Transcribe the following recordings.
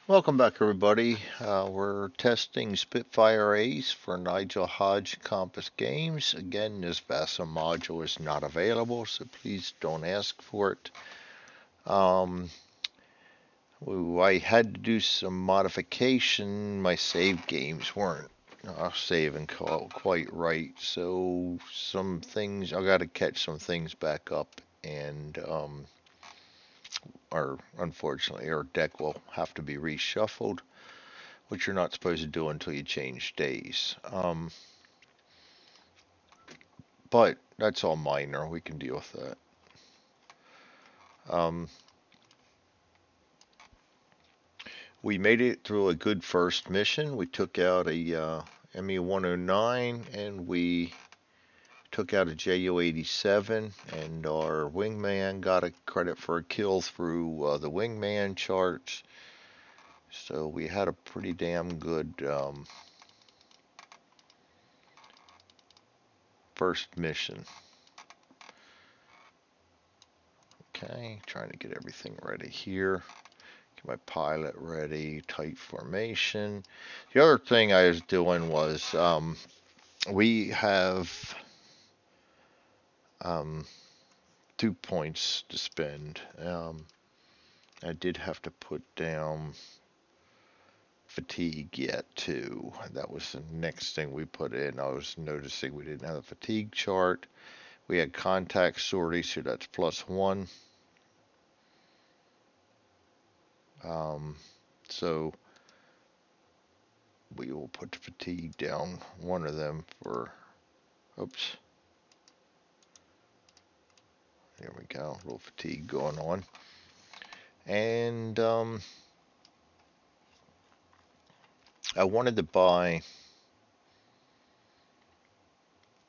Welcome back, everybody. We're testing Spitfire Ace for Nigel Hodge Compass Games. Again, this VASA module is not available, so please don't ask for it. Um, I had to do some modification. My save games weren't saving quite right, so some things I got to catch some things back up, and or unfortunately, our deck will have to be reshuffled, which you're not supposed to do until you change days. But that's all minor. We can deal with that. Um, we made it through a good first mission. We took out a ME 109 and we took out a JU 87, and our wingman got a credit for a kill through the wingman charts. So we had a pretty damn good first mission. Okay, trying to get everything ready here. Get my pilot ready, tight formation. The other thing I was doing was we have um, 2 points to spend. I did have to put down fatigue yet too. That was the next thing we put in. I was noticing we didn't have a fatigue chart. We had contact sortie, so that's +1. Um, so we will put the fatigue down one of them for, oops, there we go, a little fatigue going on. And I wanted to buy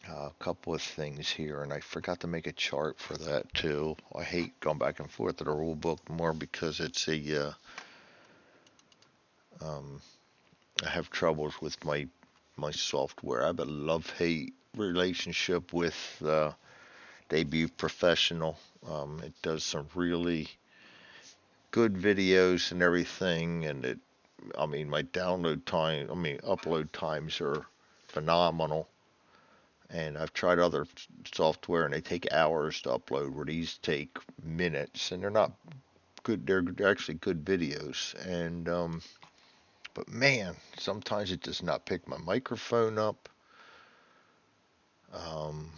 a couple of things here, and I forgot to make a chart for that too. I hate going back and forth to the rule book more because it's um, I have troubles with my software. I have a love-hate relationship with Debut Professional. It does some really good videos and everything, and I mean, my upload times are phenomenal. And I've tried other software, and they take hours to upload, where these take minutes, and they're not good. They're actually good videos, and but man, sometimes it does not pick my microphone up. Um,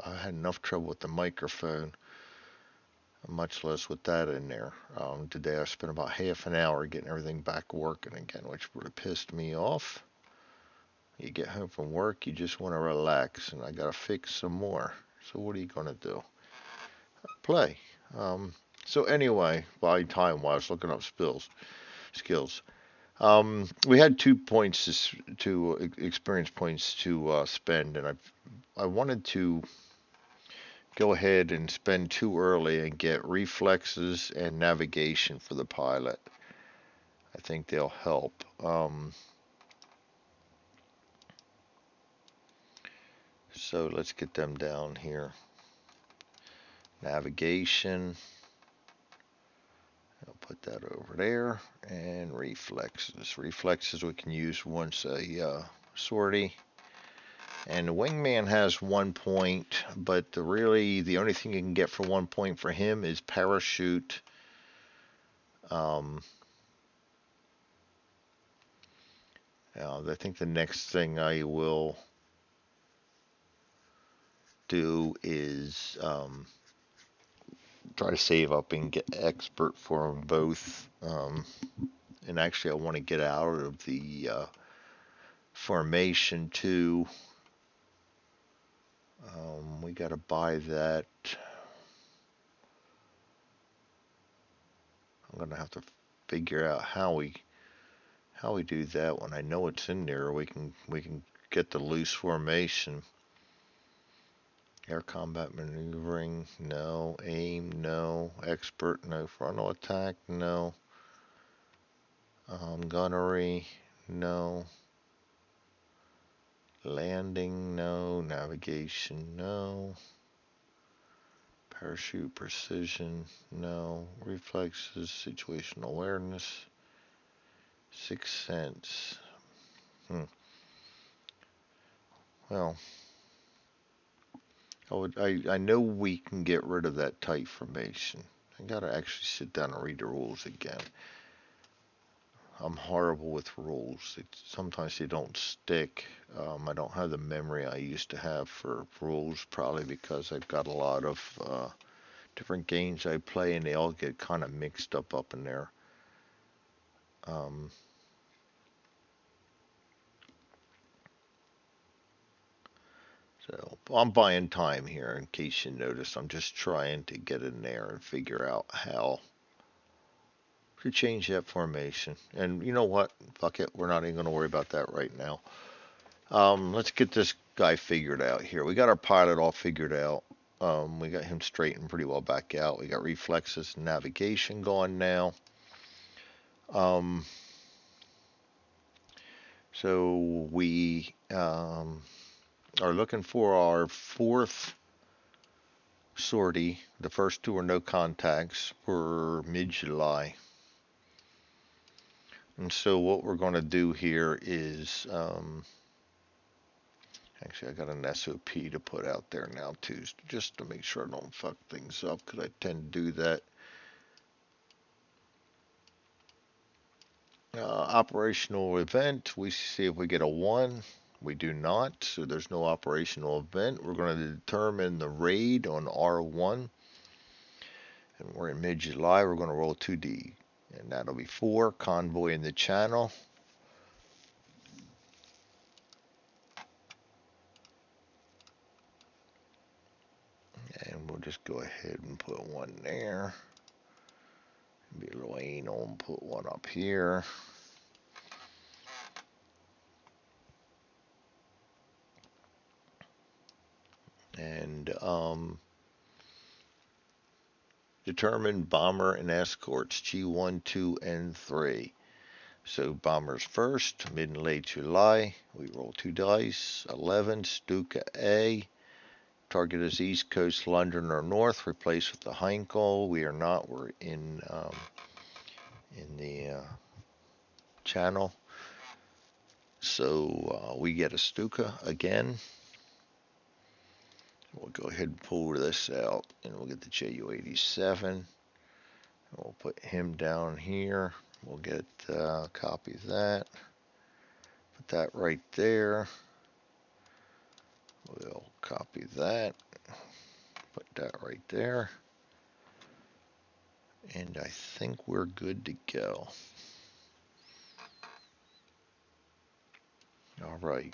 I had enough trouble with the microphone, much less with that in there. Today I spent about half an hour getting everything back working again, which really pissed me off. You get home from work, you just want to relax, and I got to fix some more. So what are you going to do? Play. Um, so anyway, by time while I was looking up skills, we had 2 points to experience points to spend, and I wanted to go ahead and spend too early and get reflexes and navigation for the pilot. I think they'll help. So let's get them down here. Navigation. I'll put that over there. And reflexes. Reflexes we can use once a sortie. And the wingman has 1 point, but the only thing you can get for 1 point for him is parachute. I think the next thing I will do is try to save up and get expert for them both. And actually, I want to get out of the formation too. We got to buy that. I'm gonna have to figure out how we do that. When I know it's in there, we can get the loose formation. Air combat maneuvering, no. Aim, no. Expert, no. Frontal attack, no. Gunnery, no. Landing, no. Navigation, no. Parachute precision, no. Reflexes, situational awareness, sixth sense. Well, I know we can get rid of that tight formation. I gotta actually sit down and read the rules again. I'm horrible with rules. Sometimes they don't stick. I don't have the memory I used to have for rules, probably because I've got a lot of different games I play, and they all get kind of mixed up in there. Um, so I'm buying time here, in case you notice. I'm just trying to get in there and figure out how to change that formation. And you know what? Fuck it. We're not even going to worry about that right now. Let's get this guy figured out here. We got our pilot all figured out. We got him straightened pretty well back out. We got reflexes and navigation going now. Um, so we are looking for our fourth sortie. The first two are no contacts for mid-July. And so what we're going to do here is, actually I got an SOP to put out there now too, just to make sure I don't fuck things up, because I tend to do that. Operational event, we see if we get a 1. We do not, so there's no operational event. We're going to determine the raid on R1. And we're in mid-July. We're going to roll 2D. And that'll be 4. Convoy in the channel. And we'll just go ahead and put 1 there. Be a little anal and put 1 up here. And determine bomber and escorts G1, 2, and 3. So bombers first, mid and late July. We roll 2 dice. 11, Stuka A. Target is East Coast, London, or North. Replace with the Heinkel. We are not. We're in the channel. So we get a Stuka again. We'll go ahead and pull this out, and we'll get the JU-87. We'll put him down here. We'll get a copy of that. Put that right there. We'll copy that. Put that right there. And I think we're good to go. All right.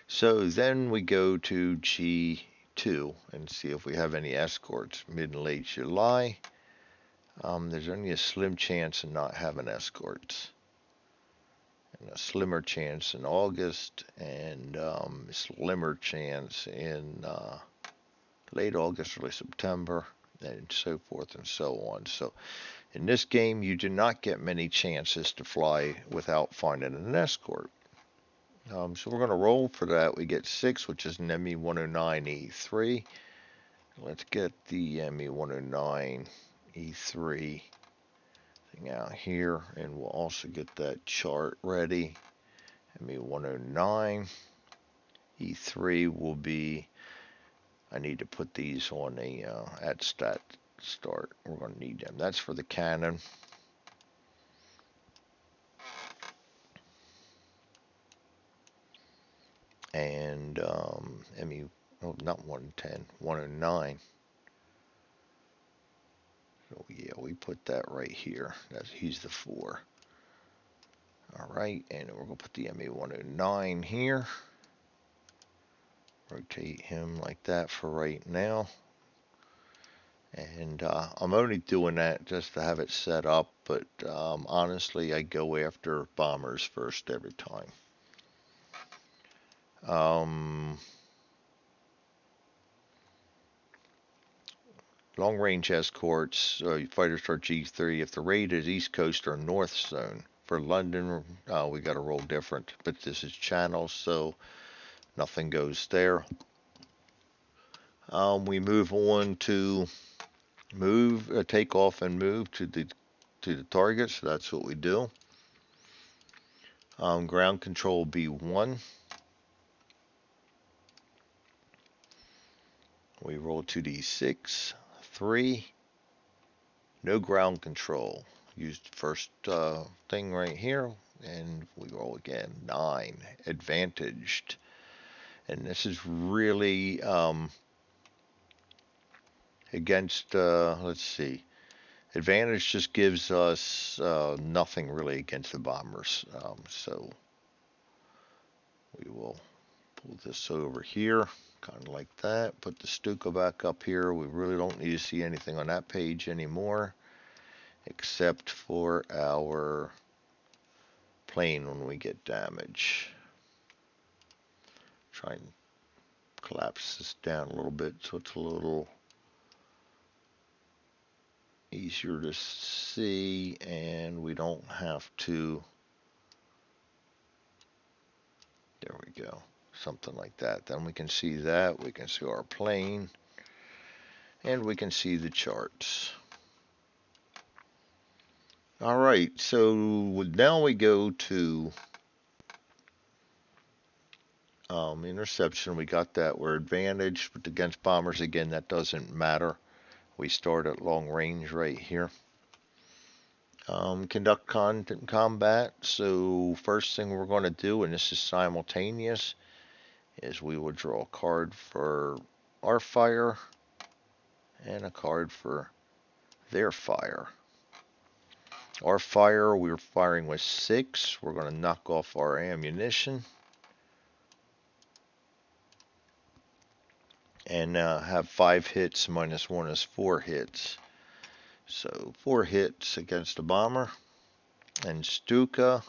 So then we go to G2 and see if we have any escorts mid and late July. There's only a slim chance of not having escorts. And a slimmer chance in August, and a slimmer chance in late August, early September, and so forth and so on. So in this game, you do not get many chances to fly without finding an escort. So we're going to roll for that. We get 6, which is an ME-109E3. Let's get the ME-109E3 thing out here, and we'll also get that chart ready. ME-109 E3 will be, I need to put these on a at stat start. We're going to need them. That's for the cannon. And ME, oh, not 110, 109. So yeah, we put that right here. He's the 4. All right, and we're going to put the ME-109 here. Rotate him like that for right now. And I'm only doing that just to have it set up, but honestly, I go after bombers first every time. Long range escorts, fighter start G3. If the raid is East Coast or North Zone. For London, we got to roll different, but this is channel, so nothing goes there. We move on to take off and move to the target. So that's what we do. Ground control B1. We roll 2d6, 3. No ground control. Use the first thing right here, and we roll again. 9. Advantaged. And this is really against, let's see. Advantage just gives us nothing really against the bombers. So we will pull this over here, kind of like that. Put the Stuka back up here. We really don't need to see anything on that page anymore, except for our plane when we get damage. Try and collapse this down a little bit so it's a little easier to see, and we don't have to. There we go. Something like that. Then we can see that. We can see our plane. And we can see the charts. All right. So now we go to interception. We got that. We're advantaged, but against bombers, again, that doesn't matter. We start at long range right here. Conduct combat. So first thing we're going to do, and this is simultaneous, is we will draw a card for our fire and a card for their fire. Our fire, we're firing with 6. We're going to knock off our ammunition and have 5 hits. -1 is 4 hits. So 4 hits against a bomber. And Stuka,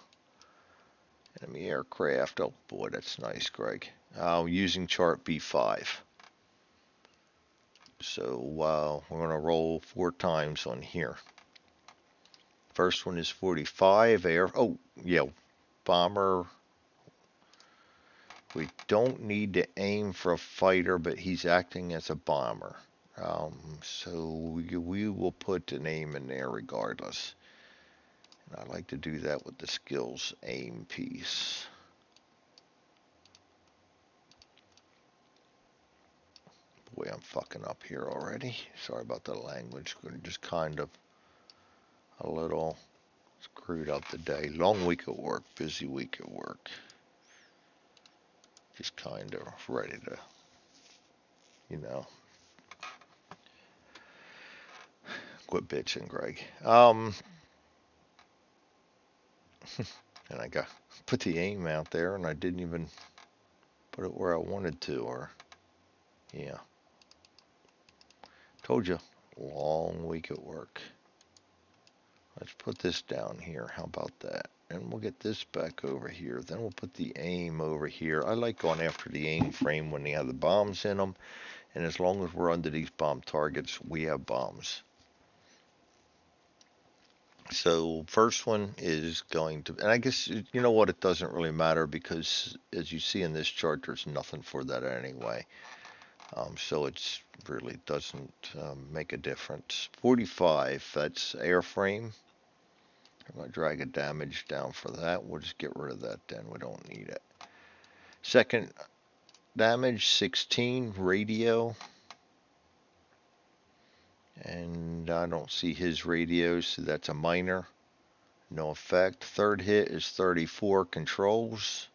enemy aircraft. Oh boy, that's nice, Greg. Using chart B5. So we're going to roll 4 times on here. First one is 45. Oh, yeah, bomber. We don't need to aim for a fighter, but he's acting as a bomber. So we will put an aim in there regardless. And I like to do that with the skills aim piece. Boy, I'm fucking up here already. Sorry about the language. Just kind of a little screwed up today. Long week at work, busy week at work. Just kind of ready to, you know, quit bitching, Greg. And I got put the aim out there, and I didn't even put it where I wanted to, or yeah. Told you, long week at work. Let's put this down here. How about that? And we'll get this back over here. Then we'll put the aim over here. I like going after the aim frame when they have the bombs in them. And as long as we're under these bomb targets, we have bombs. So first one is going to, and I guess, you know what, it doesn't really matter because as you see in this chart, there's nothing for that anyway. So it's really doesn't make a difference. 45, that's airframe. I'm going to drag a damage down for that. We'll just get rid of that then. We don't need it. Second damage, 16, radio. And I don't see his radio, so that's a minor. No effect. Third hit is 34, controls.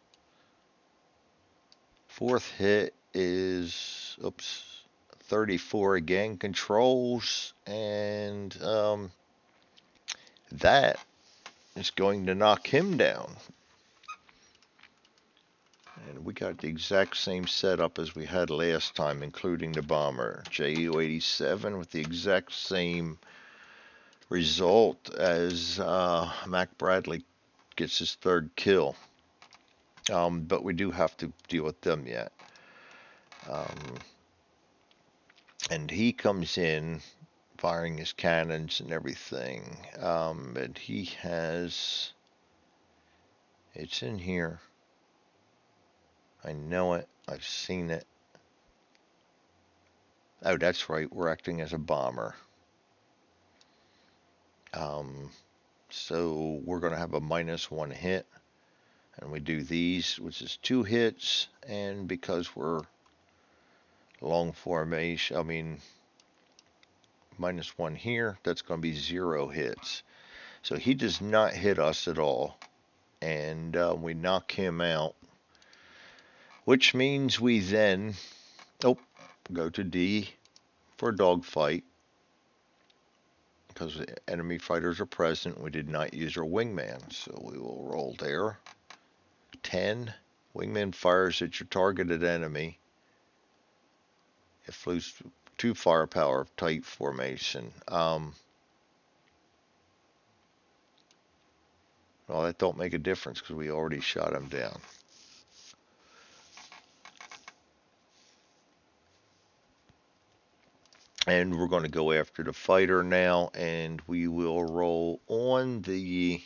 Fourth hit is, 34 again, controls. And that is going to knock him down. And we got the exact same setup as we had last time, including the bomber. JU-87 with the exact same result as Mack Bradley gets his 3rd kill. But we do have to deal with them yet. And he comes in firing his cannons and everything. And he has... It's in here. I know it. I've seen it. Oh, that's right. We're acting as a bomber. Um, so we're going to have a -1 hit. And we do these, which is 2 hits. And because we're long formation, I mean, -1 here, that's going to be 0 hits. So he does not hit us at all. And we knock him out, which means we then, oh, go to D for dogfight. Because enemy fighters are present, we did not use our wingman. So we will roll there. 10. Wingman fires at your targeted enemy. It flews 2 firepower of tight formation. Well, that don't make a difference because we already shot him down. And we're going to go after the fighter now, and we will roll on the,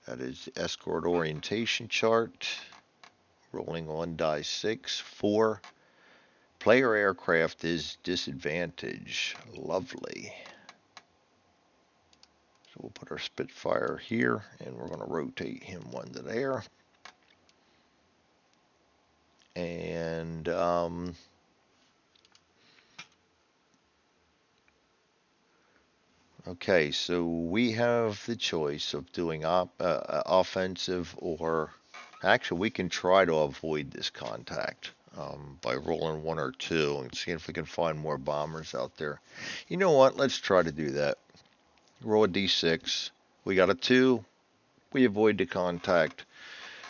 that is escort orientation chart. Rolling on die 6, 4. Player aircraft is disadvantage. Lovely. So we'll put our Spitfire here, and we're going to rotate him 1 to there. And okay, so we have the choice of doing offensive, or actually we can try to avoid this contact by rolling 1 or 2 and seeing if we can find more bombers out there. You know what? Let's try to do that. Roll a d6. We got a 2. We avoid the contact.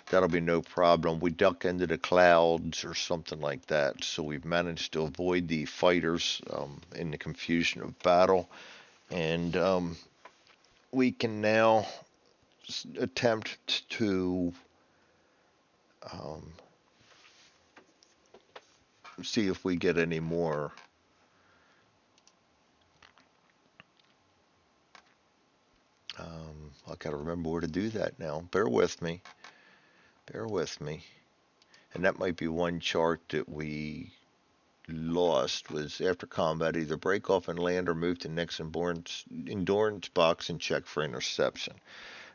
That'll be no problem. We duck into the clouds or something like that. So we've managed to avoid the fighters in the confusion of battle. And we can now attempt to see if we get any more. I gotta remember where to do that now. Bear with me. Bear with me. And that might be one chart that we lost, was after combat, either break off and land or move to next endurance box and check for interception.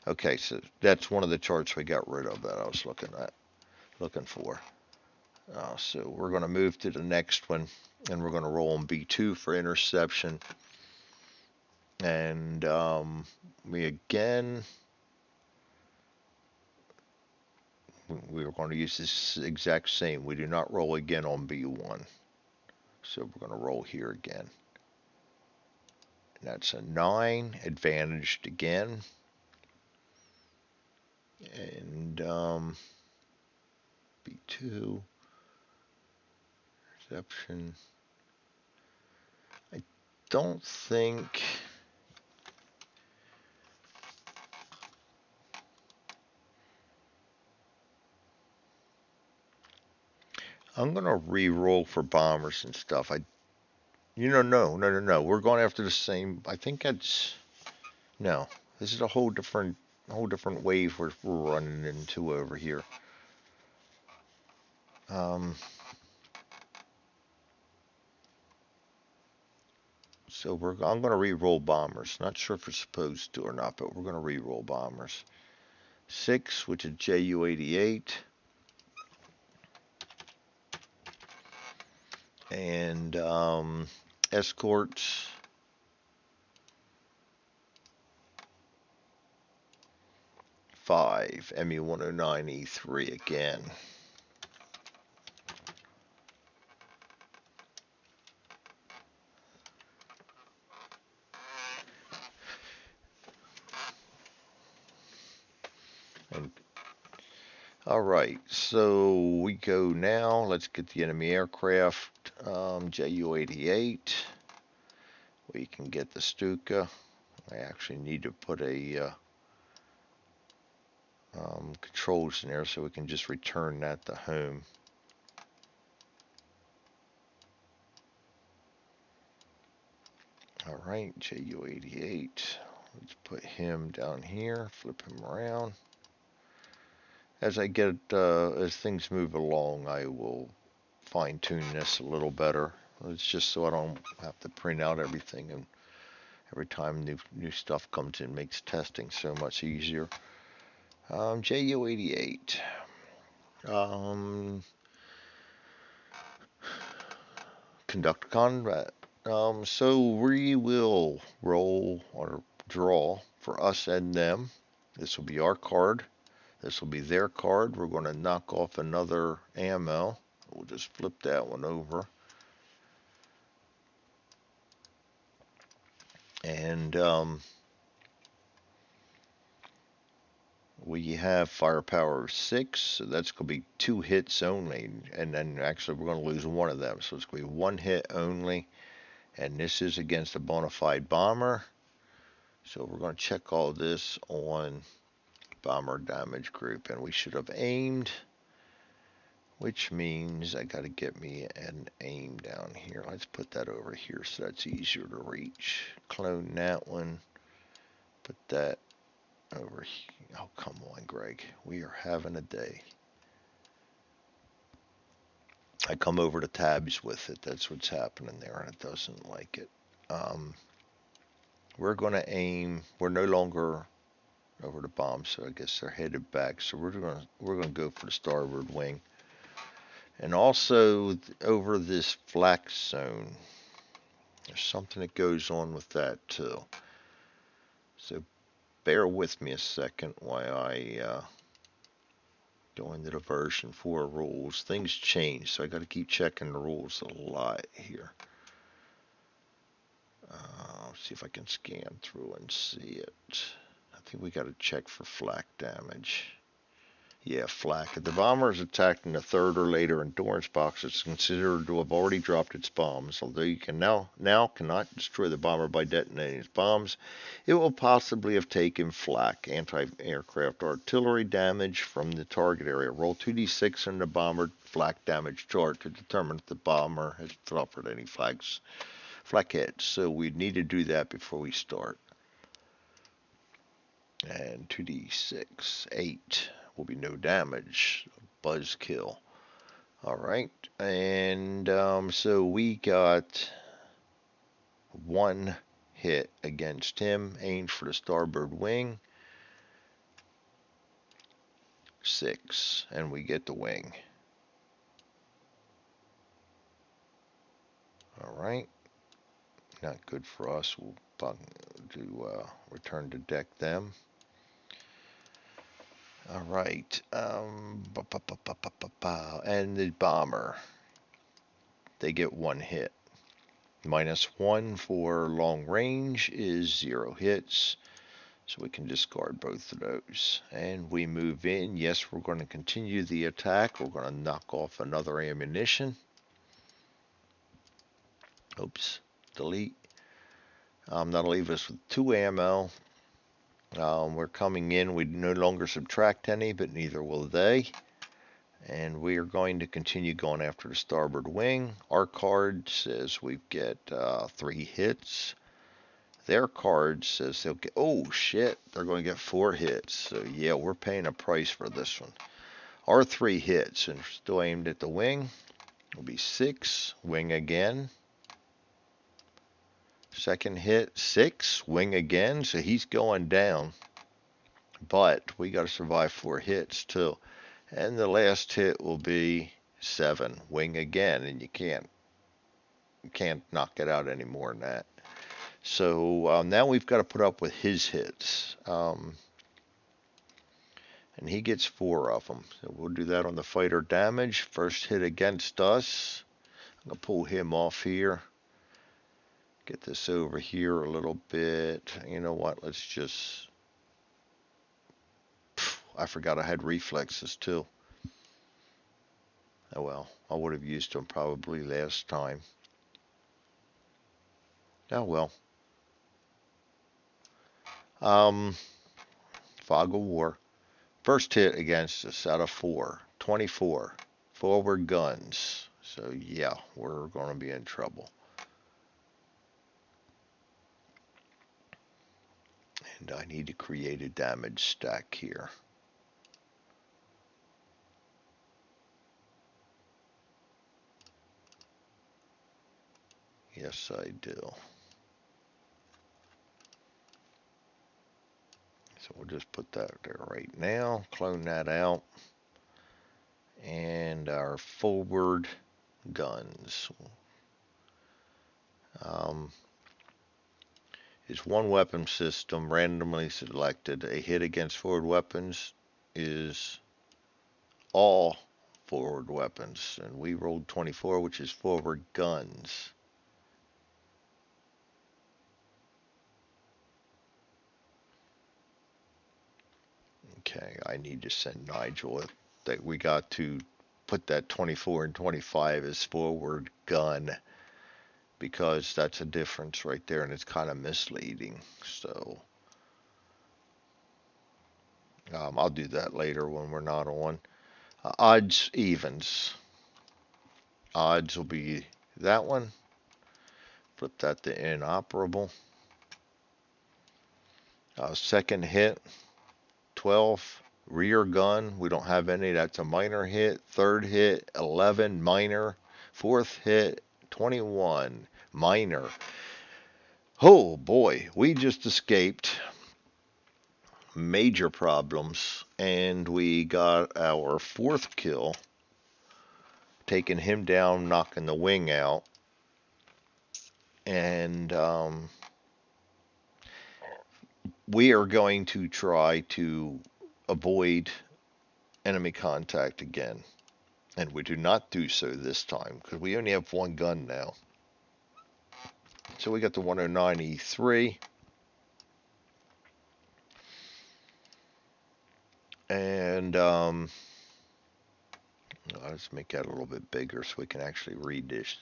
Okay, so that's one of the charts we got rid of that I was looking for. So we're going to move to the next one, and we're going to roll on B2 for interception. And we were going to use this exact same. We do not roll again on B1. So we're going to roll here again. And that's a 9, advantaged again. And B2, interception. I don't think... I'm going to re-roll for bombers and stuff. No. We're going after the same. I think that's... No. This is a whole different wave we're running into over here. So I'm going to re-roll bombers. Not sure if we're supposed to or not, but we're going to re-roll bombers. 6, which is JU-88. And escorts. 5, ME-109E3 again. And all right, so we go now. Let's get the enemy aircraft. JU-88. We can get the Stuka. I actually need to put a controls in there so we can just return that to home. All right, JU-88. Let's put him down here. Flip him around. As I get as things move along, I will fine tune this a little better. It's just so I don't have to print out everything, and every time new stuff comes in, makes testing so much easier. JU88. Conduct combat. So we will roll or draw for us and them. This will be our card. This will be their card. We're going to knock off another ammo. We'll just flip that one over. And we have firepower of 6, so that's going to be 2 hits only. And then actually we're going to lose one of them, so it's going to be 1 hit only. And this is against a bona fide bomber. So we're going to check all this on bomber damage group, and we should have aimed, which means I got to get me an aim down here. Let's put that over here so that's easier to reach. Clone that one, put that over here. Oh, come on, Greg. We are having a day. I come over to tabs with it. That's what's happening there, and it doesn't like it. We're going to aim. We're no longer over the bomb, so I guess they're headed back. So we're gonna go for the starboard wing, and also over this flak zone. There's something that goes on with that too. So bear with me a second while I go into the version 4 rules. Things change, so I got to keep checking the rules a lot here. See if I can scan through and see it. I think we got to check for flak damage. Yeah, flak. If the bomber is attacked in the 3rd or later endurance box, it's considered to have already dropped its bombs. Although you can now cannot destroy the bomber by detonating its bombs, it will possibly have taken flak, anti-aircraft artillery damage from the target area. Roll 2d6 on the bomber flak damage chart to determine if the bomber has suffered any flak hits. So we need to do that before we start. And 2d6, 8. Will be no damage. Buzz kill. Alright, and so we got 1 hit against him. Aimed for the starboard wing. 6, and we get the wing. Alright, not good for us. We'll do return to deck them. Alright, and the bomber, they get 1 hit. -1 for long range is 0 hits, so we can discard both of those. And we move in. Yes, we're going to continue the attack. We're going to knock off another ammunition. Oops, delete. That'll leave us with 2 ammo. We're coming in. We no longer subtract any, but neither will they. And we are going to continue going after the starboard wing. Our card says we get 3 hits. Their card says they'll get, oh shit, they're going to get 4 hits. So yeah, we're paying a price for this one. Our 3 hits, and still aimed at the wing, will be 6, wing again. Second hit, 6, wing again, so he's going down. But we got to survive 4 hits too. And the last hit will be 7, wing again, and you can't knock it out any more than that. So now we've got to put up with his hits. And he gets 4 of them. So we'll do that on the fighter damage. First hit against us. I'm going to pull him off here. Get this over here a little bit. You know what? Let's just... I forgot I had reflexes too. Oh well, I would have used them probably last time. Oh well. Fog of War. First hit against us out of 4. 24. Forward guns. So yeah, we're going to be in trouble. And I need to create a damage stack here. Yes, I do. So we'll just put that there right now, clone that out, and our forward guns. Um, is one weapon system randomly selected. A hit against forward weapons is all forward weapons, and we rolled 24, which is forward guns. Okay, I need to send Nigel that we got to put that 24 and 25 as forward gun, because that's a difference right there, and it's kind of misleading. So I'll do that later when we're not on. Odds, evens. Odds will be that one. Flip that to inoperable. Second hit, 12. Rear gun, we don't have any. That's a minor hit. Third hit, 11, minor. Fourth hit, 21, minor. Oh boy, we just escaped major problems, and we got our fourth kill, taking him down, knocking the wing out, and we are going to try to avoid enemy contact again, and we do not do so this time because we only have one gun now. So we got the 109E3, and let's make that a little bit bigger so we can actually read this.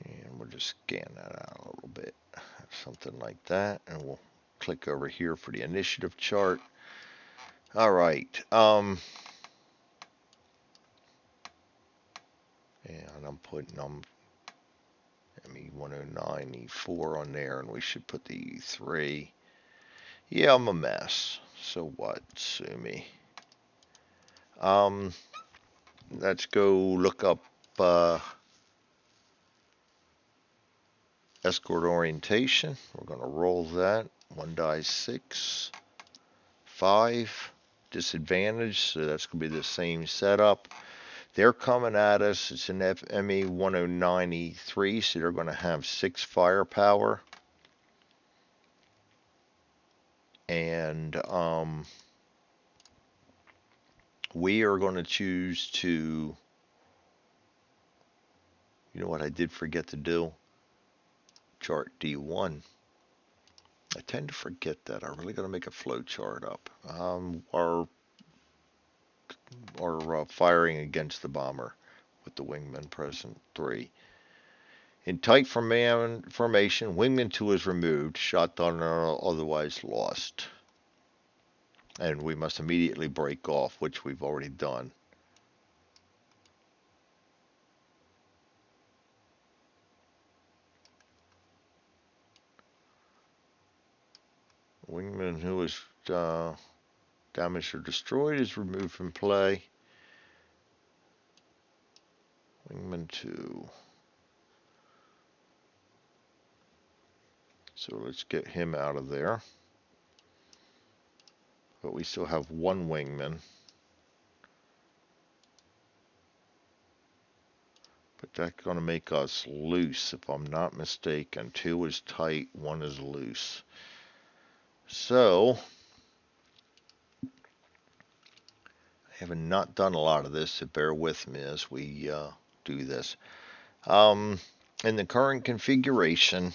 And we'll just scan that out a little bit, something like that, and we'll click over here for the initiative chart. All right, and I'm putting ME109 E4 on there, and we should put the E3. Yeah, I'm a mess. So what? Sue me. Let's go look up escort orientation. We're going to roll that. 1 die 6, 5. Disadvantage, so that's going to be the same setup. They're coming at us. It's an ME109E3, so they're going to have 6 firepower. And we are going to choose to, you know what I did forget to do? Chart D1. I tend to forget that. I really got to make a flow chart up. Our firing against the bomber with the wingman present 3. In tight formation, wingman 2 is removed, shot done or otherwise lost. And we must immediately break off, which we've already done. Wingman who is damaged or destroyed is removed from play. Wingman 2. So let's get him out of there. But we still have one wingman. But that's going to make us loose, if I'm not mistaken. 2 is tight, 1 is loose. So, I have not done a lot of this, so bear with me as we do this. In the current configuration,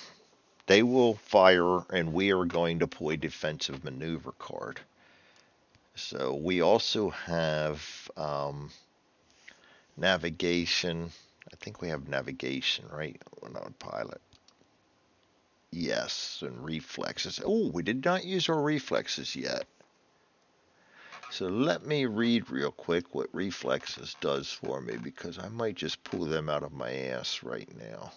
they will fire, and we are going to pull a defensive maneuver card. So we also have navigation. I think we have navigation, right? On autopilot. Yes, and reflexes. Oh, we did not use our reflexes yet. So let me read real quick what reflexes does for me, because I might just pull them out of my ass right now.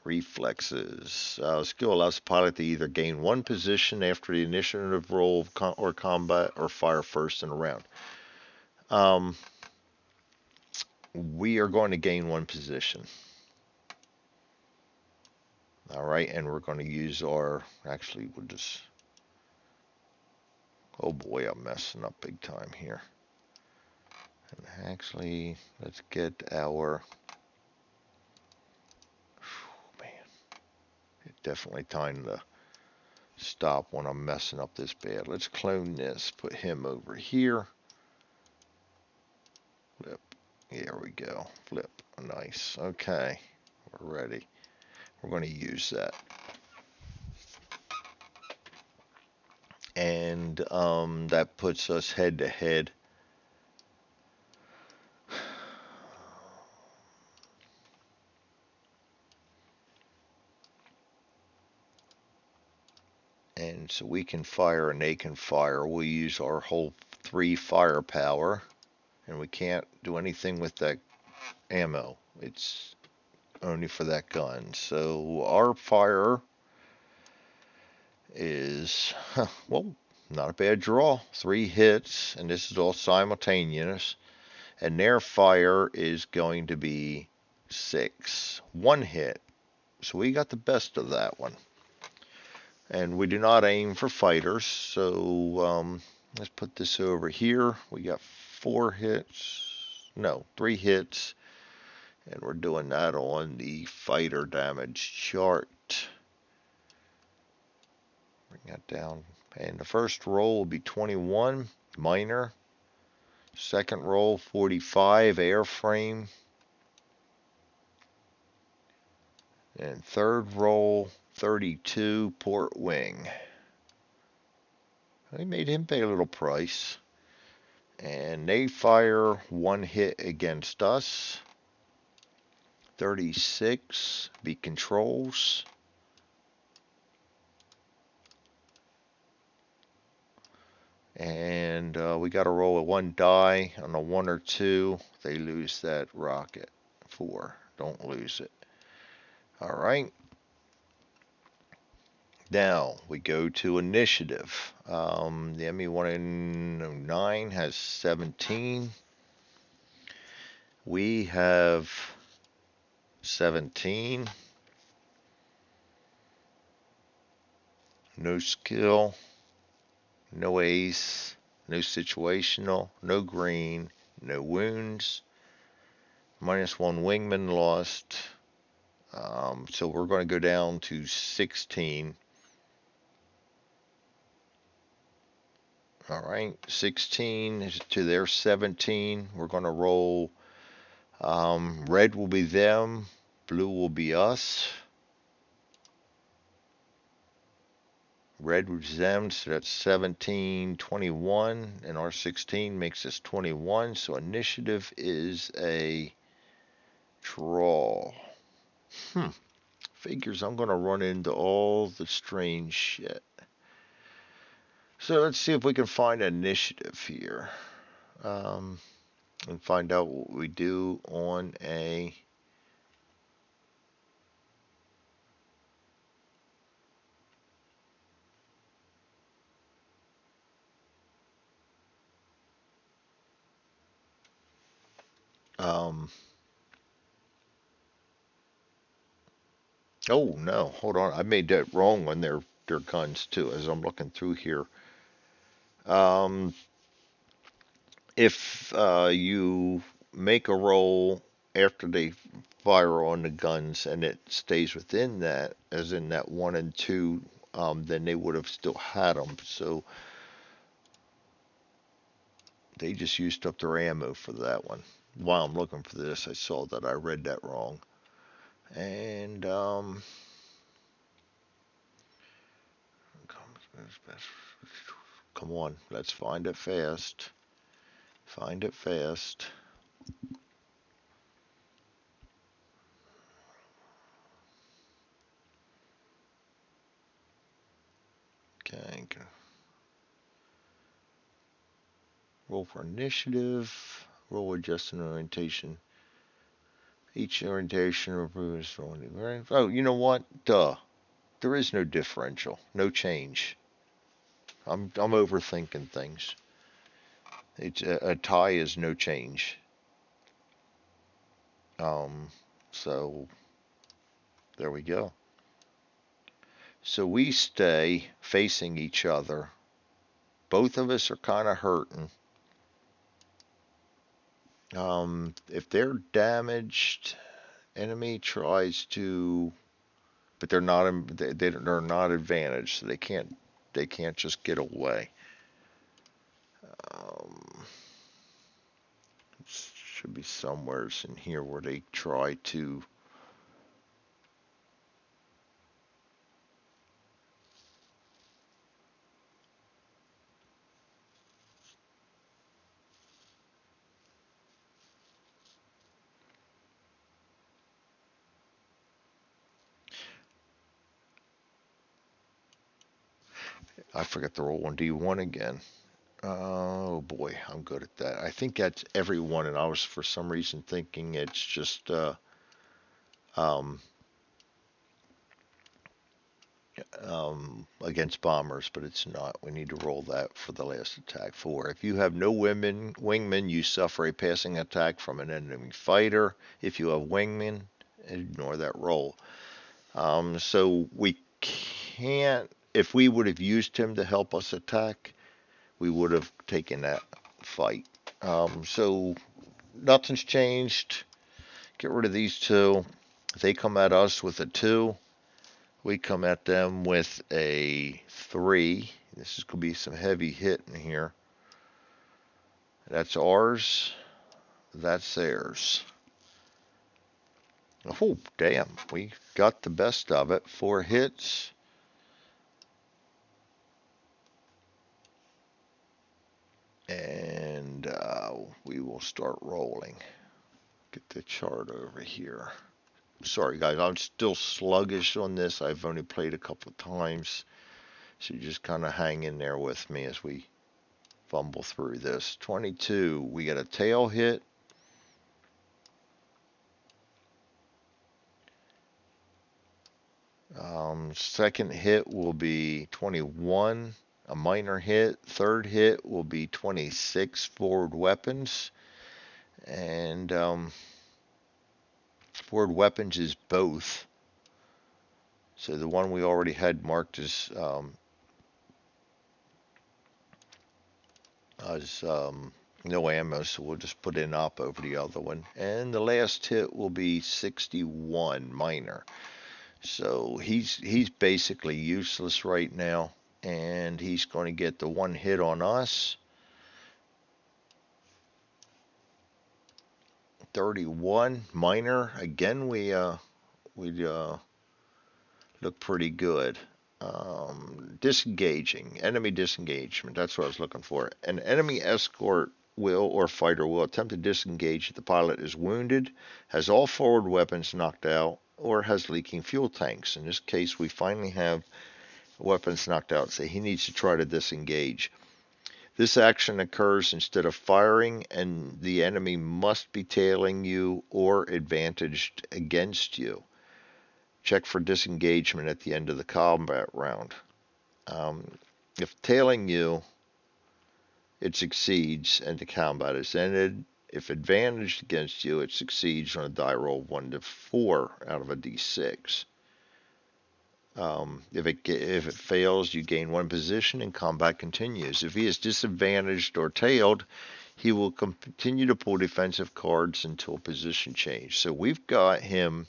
Reflexes. Skill allows the pilot to either gain one position after the initiative roll or combat, or fire first in a round. we are going to gain one position. All right, and we're going to use our, actually, we'll just, oh boy, I'm messing up big time here. And actually, let's get our, man, it's definitely time to stop when I'm messing up this bad. Let's clone this, put him over here. Flip. Here we go. Flip. Nice. Okay. We're ready. We're going to use that. And that puts us head to head. And so we can fire and they can fire. We'll use our whole 3 firepower. And we can't do anything with that ammo. It's only for that gun. So our fire is, well, not a bad draw. 3 hits, and this is all simultaneous. And their fire is going to be 6. 1 hit. So we got the best of that one. And we do not aim for fighters. So let's put this over here. We got 4 hits. No, 3 hits. And we're doing that on the fighter damage chart. Bring that down. And the first roll will be 21, minor. Second roll, 45, airframe. And third roll, 32, port wing. They made him pay a little price. And they fire 1 hit against us. 36, be controls. And we got to roll a 1 die. On a 1 or 2, they lose that rocket. 4, don't lose it. All right. Now we go to initiative. The ME-109 has 17. We have 17. No skill, no ace, no situational, no green, no wounds. -1 wingman lost. So we're going to go down to 16. All right, 16 to their 17. We're going to roll. Red will be them. Blue will be us. Red was them, so that's 17, 21, and our 16 makes us 21. So initiative is a draw. Figures I'm going to run into all the strange shit. So let's see if we can find initiative here. And find out what we do on a... oh no, hold on. I made that wrong on their guns too, as I'm looking through here. If you make a roll after they fire on the guns and it stays within that, as in that 1 and 2, then they would have still had them. So they just used up their ammo for that one. While I'm looking for this, I saw that I read that wrong. And come on, let's find it fast. Find it fast. Okay. Roll for initiative. Roll adjusting orientation. Each orientation improves. Oh, you know what? Duh. There is no differential. No change. I'm overthinking things. It's a tie is no change. So there we go. So we stay facing each other. Both of us are kind of hurting. If they're damaged, enemy tries to, but they're not. They're not advantaged, so they can't just get away. Um, should be somewhere in here where they try to. I forgot the roll on D1 again. Oh boy, I'm good at that. I think that's everyone, and I was for some reason thinking it's just um, against bombers, but it's not. We need to roll that for the last attack. 4. If you have no wingmen, you suffer a passing attack from an enemy fighter. If you have wingmen, ignore that roll. So we can't. If we would have used him to help us attack, we would have taken that fight. So nothing's changed. Get rid of these two. They come at us with a 2. We come at them with a 3. This is going to be some heavy hit in here. That's ours. That's theirs. Oh, damn. We got the best of it. 4 hits. And we will start rolling. Get the chart over here. Sorry, guys. I'm still sluggish on this. I've only played a couple of times. So you just kind of hang in there with me as we fumble through this. 22, we get a tail hit. Second hit will be 21, a minor hit. Third hit will be 26 forward weapons. And forward weapons is both. So the one we already had marked as no ammo, so we'll just put in op over the other one. And the last hit will be 61 minor. So he's basically useless right now, and he's going to get the 1 hit on us. 31 minor. Again, we look pretty good. Disengaging, enemy disengagement. That's what I was looking for. An enemy escort will or fighter will attempt to disengage if the pilot is wounded, has all forward weapons knocked out, or has leaking fuel tanks. In this case, we finally have weapons knocked out, so he needs to try to disengage. This action occurs instead of firing, and the enemy must be tailing you or advantaged against you. Check for disengagement at the end of the combat round. If tailing you, it succeeds and the combat is ended. If advantaged against you, it succeeds on a die roll 1 to 4 out of a d6. If it fails, you gain 1 position and combat continues. If he is disadvantaged or tailed, he will continue to pull defensive cards until position change. So we've got him.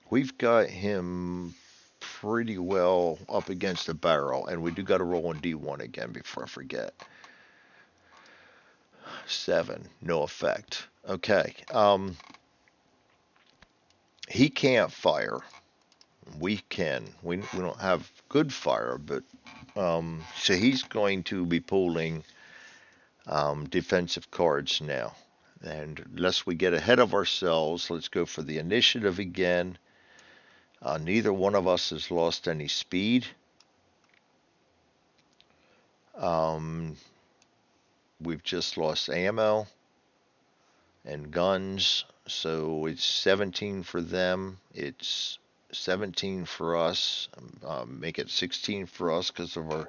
We've got him pretty well up against the barrel, and we do got to roll on D1 again before I forget. 7, no effect. Okay. He can't fire. We can. We don't have good fire, but so he's going to be pulling defensive cards now. And lest we get ahead of ourselves, let's go for the initiative again. Neither one of us has lost any speed. We've just lost ammo and guns, so it's 17 for them. It's 17 for us. Make it 16 for us because of our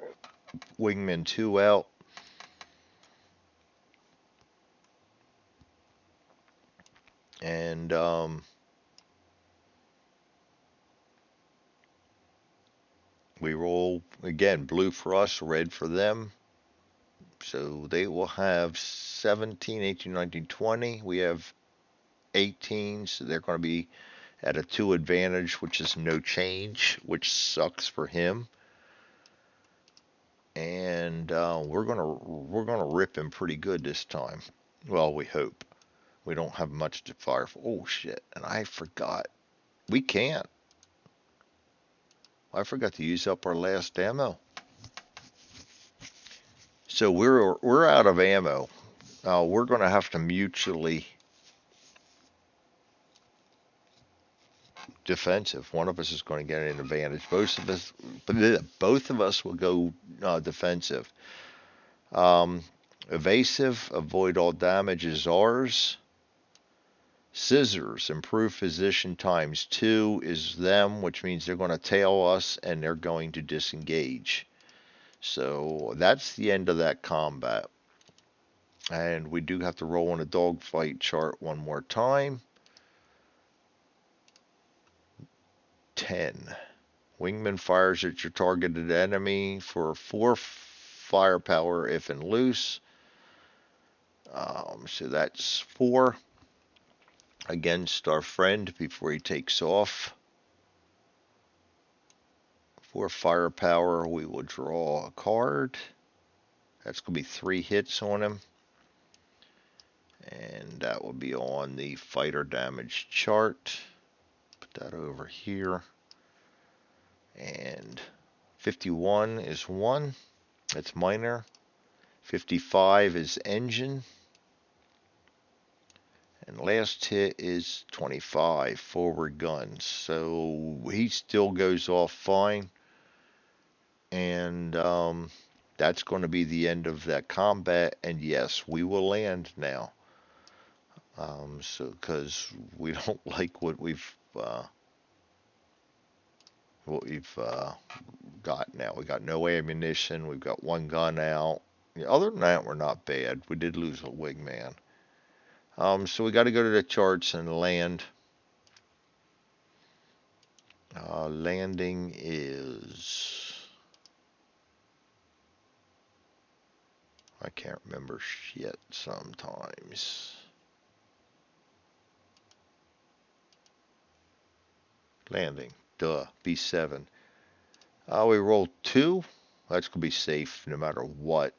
wingman 2 out. And we roll again, blue for us, red for them. So they will have 17, 18, 19, 20. We have 18, so they're going to be at a 2 advantage, which is no change, which sucks for him. And we're gonna rip him pretty good this time. Well, we hope. We don't have much to fire for. Oh shit! And I forgot. We can't. I forgot to use up our last ammo. So we're out of ammo. We're gonna have to mutually defensive. One of us is going to get an advantage. Both of us will go defensive. Um, Evasive, avoid all damage is ours. Scissors, improve position times 2 is them, which means they're going to tail us and they're going to disengage. So that's the end of that combat. And we do have to roll on a dogfight chart one more time. 10. Wingman fires at your targeted enemy for 4 firepower if in loose. So that's 4 against our friend before he takes off. 4 firepower, we will draw a card. That's going to be 3 hits on him. And that will be on the fighter damage chart. Put that over here. And 51 is 1. That's minor. 55 is engine. And last hit is 25, forward guns. So he still goes off fine. And that's going to be the end of that combat. And yes, we will land now. So because we don't like what we've got now. We got no ammunition. We've got 1 gun out. Other than that, we're not bad. We did lose a wingman. So we got to go to the charts and land. Landing is, I can't remember shit sometimes. Landing, duh, B7. We rolled 2. That's gonna be safe no matter what.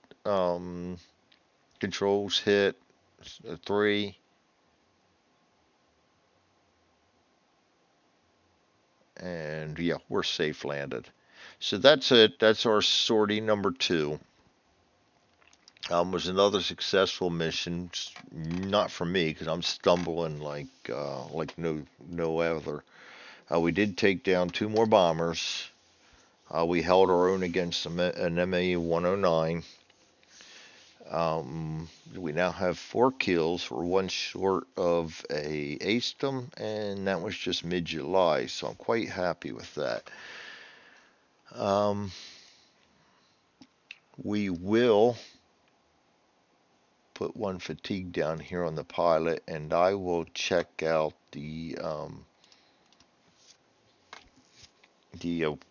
Controls hit 3. And yeah, we're safe landed. So that's it. That's our sortie number 2. Was another successful mission. Not for me because I'm stumbling like no other. We did take down 2 more bombers. We held our own against an MA-109. We now have 4 kills. We're 1 short of a acedom, and that was just mid-July, so I'm quite happy with that. We will put 1 fatigue down here on the pilot, and I will check out the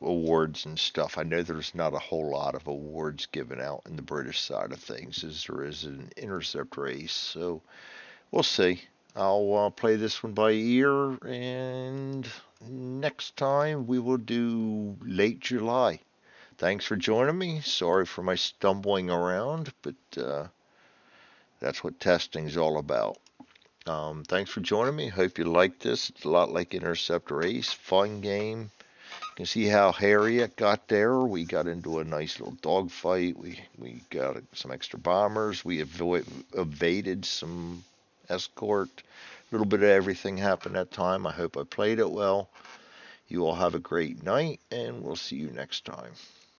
awards and stuff. I know there's not a whole lot of awards given out in the British side of things as there is an intercept race, so we'll see. I'll play this one by ear, and next time we will do late July. Thanks for joining me. Sorry for my stumbling around, but that's what testing's all about. Thanks for joining me. Hope you liked this. It's a lot like Interceptor Ace. Fun game. You can see how hairy it got there. We got into a nice little dogfight. We got some extra bombers. We evaded some escort. A little bit of everything happened that time. I hope I played it well. You all have a great night, and we'll see you next time.